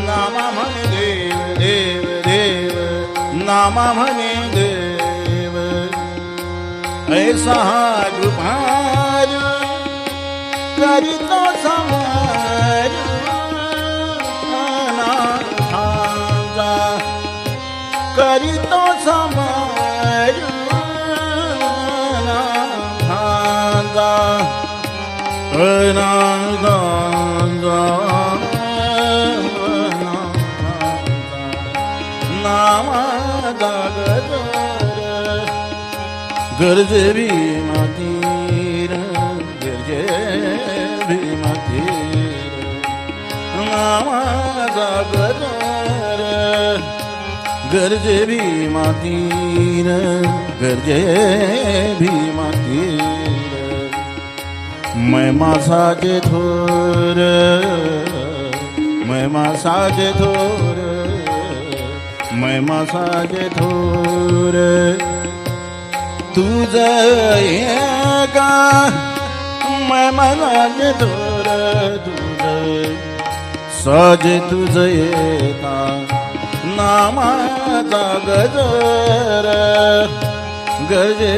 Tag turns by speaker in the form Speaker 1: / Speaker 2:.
Speaker 1: नामा म्हणे देव देव देव नामा म्हणे देव ऐसा कृपार करीतो समार अनाथांचा करीतो समार अनाथांचा अनाथांचा नामाचा गरजे भीमातीर गरजे भीमातीर नामाचा गरजे भीमातीर गरजे भीमातीर मैं मासाचे थोर मैं मासाचे थोर मैं मासाचे थोर तुझं का मैं मासाचे थोर तुझं साजे तुझं का नामाचा गजर गरजे